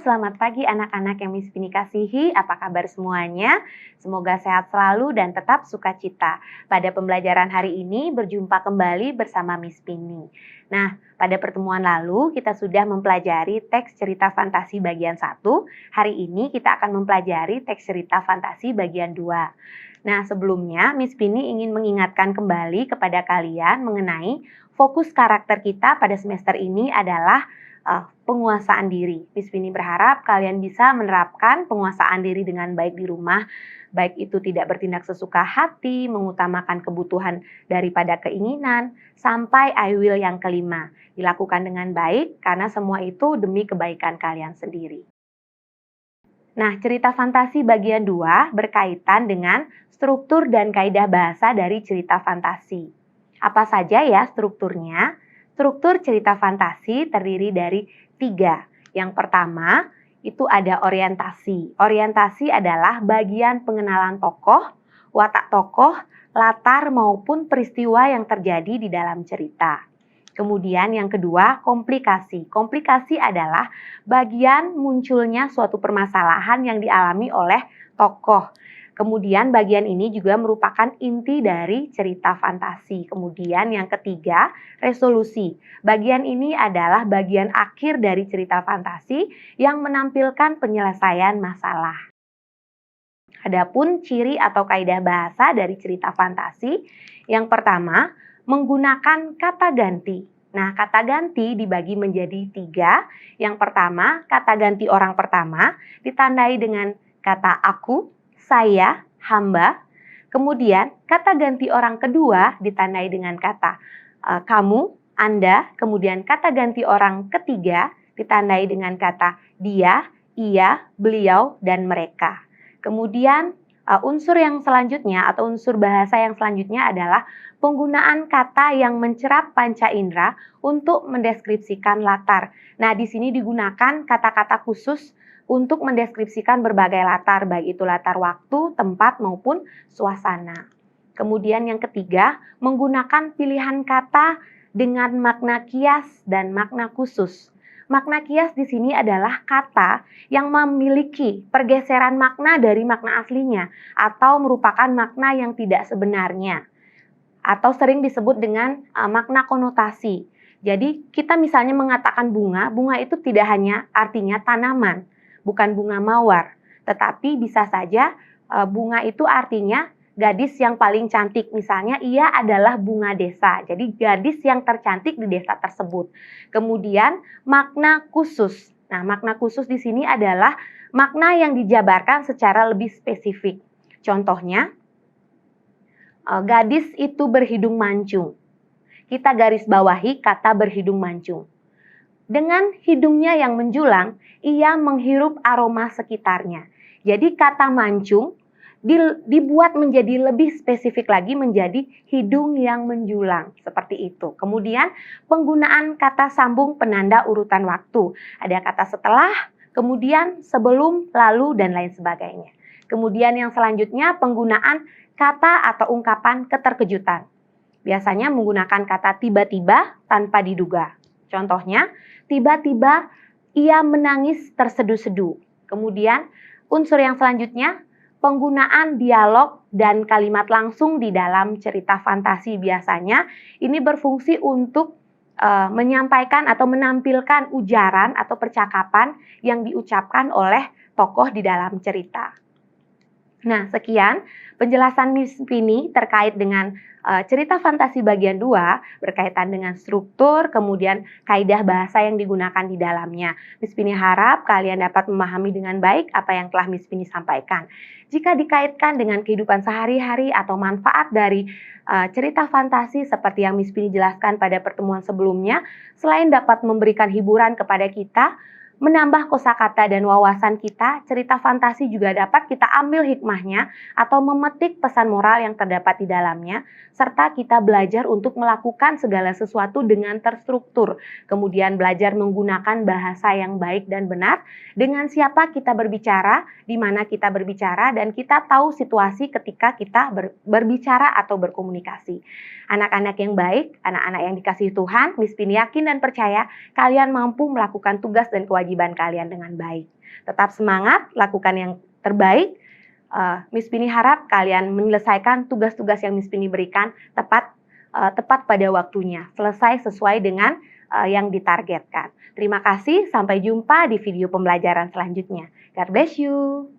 selamat pagi anak-anak yang Miss Pini kasihi. Apa kabar semuanya? Semoga sehat selalu dan tetap sukacita. Pada pembelajaran hari ini berjumpa kembali bersama Miss Pini. Nah, pada pertemuan lalu kita sudah mempelajari teks cerita fantasi bagian 1. Hari ini kita akan mempelajari teks cerita fantasi bagian 2. Nah, sebelumnya Miss Pini ingin mengingatkan kembali kepada kalian mengenai fokus karakter kita pada semester ini adalah penguasaan diri. Miss Pini berharap kalian bisa menerapkan penguasaan diri dengan baik di rumah, baik itu tidak bertindak sesuka hati, mengutamakan kebutuhan daripada keinginan, sampai I will yang kelima. Dilakukan dengan baik karena semua itu demi kebaikan kalian sendiri. Nah, cerita fantasi bagian 2 berkaitan dengan struktur dan kaidah bahasa dari cerita fantasi. Apa saja ya strukturnya? Struktur cerita fantasi terdiri dari 3. Yang pertama, itu ada orientasi. Orientasi adalah bagian pengenalan tokoh, watak tokoh, latar maupun peristiwa yang terjadi di dalam cerita. Kemudian yang kedua, komplikasi. Komplikasi adalah bagian munculnya suatu permasalahan yang dialami oleh tokoh. Kemudian bagian ini juga merupakan inti dari cerita fantasi. Kemudian yang ketiga, resolusi. Bagian ini adalah bagian akhir dari cerita fantasi yang menampilkan penyelesaian masalah. Adapun ciri atau kaidah bahasa dari cerita fantasi, yang pertama, menggunakan kata ganti. Nah, kata ganti dibagi menjadi 3. Yang pertama, kata ganti orang pertama ditandai dengan kata aku, saya, hamba. Kemudian kata ganti orang kedua ditandai dengan kata kamu, Anda. Kemudian kata ganti orang ketiga ditandai dengan kata dia, ia, beliau, dan mereka. Kemudian unsur yang selanjutnya atau unsur bahasa yang selanjutnya adalah penggunaan kata yang mencerap panca indera untuk mendeskripsikan latar. Nah, di sini digunakan kata-kata khusus untuk mendeskripsikan berbagai latar, baik itu latar waktu, tempat, maupun suasana. Kemudian yang ketiga, menggunakan pilihan kata dengan makna kias dan makna khusus. Makna kias di sini adalah kata yang memiliki pergeseran makna dari makna aslinya atau merupakan makna yang tidak sebenarnya atau sering disebut dengan makna konotasi. Jadi kita misalnya mengatakan bunga, bunga itu tidak hanya artinya tanaman, bukan bunga mawar, tetapi bisa saja bunga itu artinya gadis yang paling cantik. Misalnya ia adalah bunga desa, jadi gadis yang tercantik di desa tersebut. Kemudian makna khusus. Nah, makna khusus di sini adalah makna yang dijabarkan secara lebih spesifik. Contohnya, gadis itu berhidung mancung. Kita garis bawahi kata berhidung mancung. Dengan hidungnya yang menjulang, ia menghirup aroma sekitarnya. Jadi kata mancung dibuat menjadi lebih spesifik lagi menjadi hidung yang menjulang. Seperti itu. Kemudian penggunaan kata sambung penanda urutan waktu. Ada kata setelah, kemudian sebelum, lalu, dan lain sebagainya. Kemudian yang selanjutnya penggunaan kata atau ungkapan keterkejutan. Biasanya menggunakan kata tiba-tiba tanpa diduga. Contohnya, tiba-tiba ia menangis terseduh-seduh. Kemudian unsur yang selanjutnya, penggunaan dialog dan kalimat langsung di dalam cerita fantasi. Biasanya ini berfungsi untuk menyampaikan atau menampilkan ujaran atau percakapan yang diucapkan oleh tokoh di dalam cerita. Nah, sekian penjelasan Miss Pini terkait dengan cerita fantasi bagian 2 berkaitan dengan struktur, kemudian kaidah bahasa yang digunakan di dalamnya. Miss Pini harap kalian dapat memahami dengan baik apa yang telah Miss Pini sampaikan. Jika dikaitkan dengan kehidupan sehari-hari atau manfaat dari cerita fantasi seperti yang Miss Pini jelaskan pada pertemuan sebelumnya, selain dapat memberikan hiburan kepada kita, menambah kosakata dan wawasan kita, cerita fantasi juga dapat kita ambil hikmahnya atau memetik pesan moral yang terdapat di dalamnya, serta kita belajar untuk melakukan segala sesuatu dengan terstruktur, kemudian belajar menggunakan bahasa yang baik dan benar, dengan siapa kita berbicara, di mana kita berbicara, dan kita tahu situasi ketika kita berbicara atau berkomunikasi. Anak-anak yang baik, anak-anak yang dikasihi Tuhan, Miss Pini yakin dan percaya kalian mampu melakukan tugas dan kewajiban kewajiban kalian dengan baik. Tetap semangat, lakukan yang terbaik. Miss Pini harap kalian menyelesaikan tugas-tugas yang Miss Pini berikan tepat pada waktunya, selesai sesuai dengan yang ditargetkan. Terima kasih, sampai jumpa di video pembelajaran selanjutnya. God bless you.